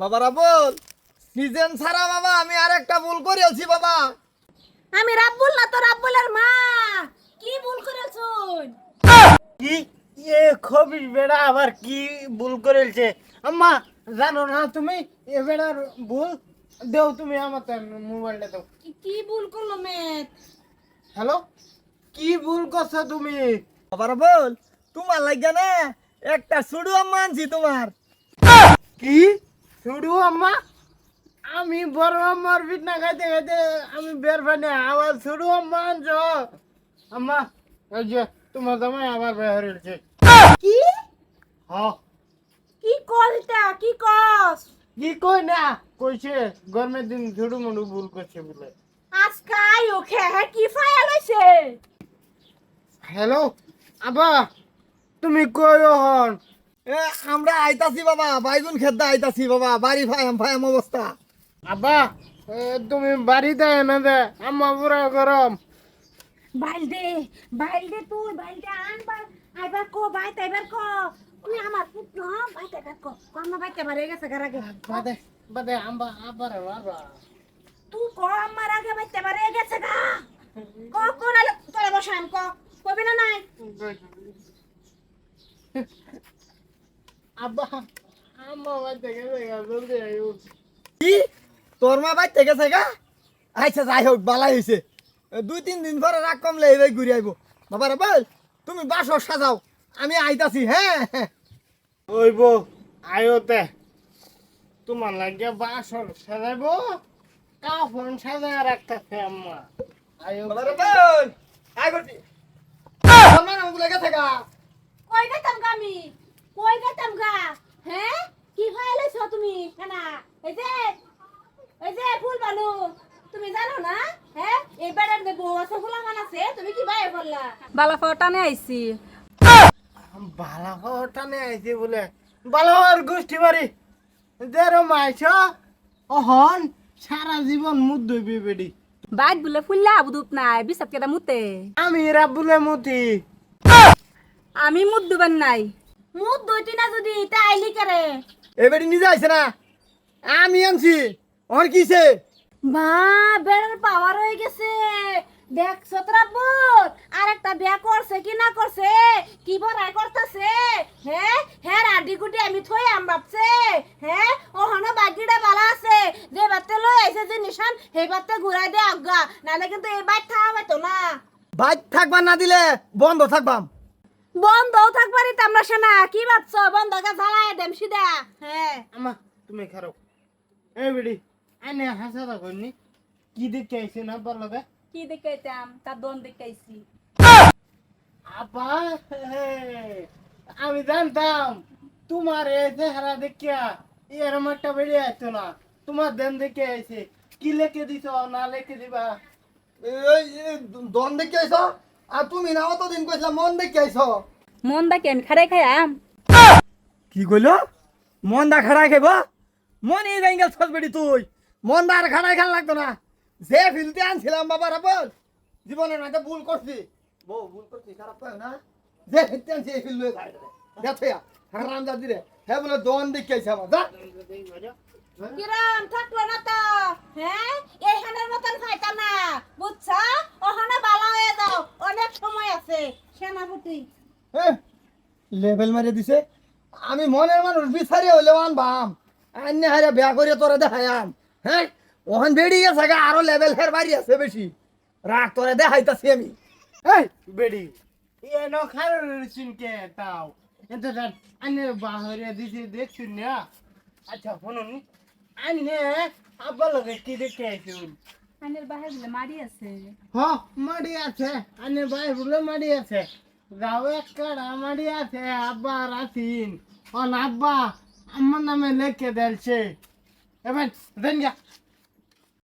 বাবা রাবুল সিজন ছাড়া বাবা আমি আরেকটা ভুল করেছি বাবা। আমি রাব্বুল না তো রাব্বুলের মা। কি ভুল করেছুন? কি এ খবির বেড়া আবার কি ভুল করেছে? আম্মা জানো না তুমি এ বেড়ার ভুল দেও, তুমি আমার মোবাইলটা দাও। কি ভুল করলো মেত? হ্যালো, কি ভুল করছো তুমি? বাবা রাবুল তোমার লাগবে না একটা সুডু আম্মা আনছি তোমার। কি শুধু আম্মা? আমি বড় আম্মার বিটনা খাইতে খাইতে আমি বের পাই না, আবার শুধু আম্মা আনছো? আম্মা ওই যে তোমার জামাই আবার বের হয়েছে। কি হ্যাঁ, কি কলটা কি কস? কি কই না কইছে গরমের দিন ছোট মনু ভুল করছে বলে। আজকে ওকে কি ফায়াল হইছে? হ্যালো আবা, তুমি কই হন? এ আমরা আইতাছি বাবা, বাইগুন খেতে আইতাছি বাবা, বাড়ি ফায়াম ফায়াম অবস্থা। আব্বা তুমি বাড়িতে না দে, আম্মা পুরা গরম। বাইল দে তুই বাইলটা আনবার আইবার কো বাই তাইবার কো। তুমি আমার পুত্র বাই তাইবার কো। কোন বাইতে মারে গেছে গারাগে। বাদে বাদে আম্মা আবার বাবা তুই কো আমার আগে বাইতে মারে গেছে গা। কো কোন আলো তোরে বসান কো। কবি না নাই? আব্বা আম্মা বাড়িতে গেছে গা, জলদি আইও। কি তোর মা বাইতে গেছে গা? আচ্ছা যাই হোক বালাই হয়েছে, 2-3 দিন পরে রাগ কমলে এই ঘুরে আইবো। বাবা রাবুল তুমি বাসর সাজাও, আমি আইতাছি। হ্যাঁ ওই বো আয়োতে তোমার লাগে বাসর সাজাইবো, কাফন সাজায় রাখতেছে আম্মা। আয়ো বাবা রাবুল আই করছি তোর মা নাম গুলো গেছে গা। কই গেতাম গা আমি? কই গেতাম গা? হ্যাঁ কি ফায়াল হইছো তুমি? না এই যে ফুল বালু তুমি জানো না? হ্যাঁ এই বেড়ার যে বউ আছে ফুলা মান আছে তুমি কি বাইরে বললা? বালা ফটানে আইছি। বালা টানে আইছে বলে বালার গোষ্ঠী বাড়ি দেরো মাইছ অহন সারা জীবন মুদ ধইবি বেডি। বাইত বলে ফুললা বুদুপ নাই বিসাত কেটা মুতে। আমি রাবুলে মতি। আমি মুদ দুবেন নাই। মুখ দইতি না যদি তা আইলি করে। এবারে নিজে আইছে না, আমি আনছি। ওর কিছে মা বেড়ার পাওয়ার হয়ে গেছে। দেখ সতরাবুর আর একটা বিয়া করছে কি না করছে, কি বড়াই করতেছে। হ্যাঁ হ্যাঁ রাডি গুটি আমি থই আম ভাবছে। হ্যাঁ ওহনো বাগিটা বালা আছে, যে বাতে লই আইছে যে নিশান সেই বাতে ঘুরাই দে আজ্ঞা, নালে কিন্তু এই বাইর থাকা তো না। বাইক থাকবা না দিলে বন্ধ থাকবাম। বন্ধও থাকবারই আমরা সেনা কি ভাবছো? বন্ধকে জ্বালায় দেম সিধা। হ্যাঁ আমা তুমি খারো এই বেডি আনে হাসা দা কইনি কি দেখতে আইছে না বল লগে। কি দেখাইতাম তার দন দেখাইছি। আপা আমি জানতাম তোমার এই চেহারা দেখিয়া এরম একটা বেরিয়ে আসতো না, তোমার দেন দেখে আইছে। কি লেখে দিছ না লেখে দিবা? দন দেখে আইছ, আর তুমি না অতদিন কইছিলা মন দেখে আইছ। মন দেখে আমি খাড়াই খাইয়াম। কি কইল? মন দা খাড়াই খাইব? মন এই গাঙ্গেল ছসবেড়ি তুই মন দা আর খাড়াই খান লাগতো না। যে ফিলতে আনছিলাম বাবা রাবুল জীবনে না ভুল করছি, বউ ভুল করছি খারাপ কয় না। যে ফিলতে আনছি এই ফিল লয়ে যায় দেখো হারাম জাদি রে। হ্যাঁ বলে দন দেখে আইছে আমার যা। কিরম থাকলো না তো? হ্যাঁ এইখানের মতন খাইতাম না বুঝছা? ওখানে বালা হয়ে যাও, অনেক সময় আছে। সেনাপতি লেভেল মারিয়ে দিছে। আমি মনের মানুষ বিচারে হইলেও আনবাম, আন্য হারে বেয়া করে তোরা দেখায়াম। হ্যাঁ ওখান বেড়ে গেছে গা, আরো লেভেল হের বাড়ি আছে বেশি। রাগ তোরা দেখাইতাছি আমি। এই বেডি এ ন খারো চিনকে তাও এটা আনে বাহরে দিছে দেখছুন না। আচ্ছা শুনুন আনে আব্বা লগে কি দেখতে আইছুন? আনের বাহির বলে মারি আছে। হ মাড়ি আছে, আনে ভাই বলে মাড়ি আছে, যাও একটা মাড়ি আছে। আব্বা রাসিন অন আব্বা আমার নামে লেখে দিলছে। এবার দেন গা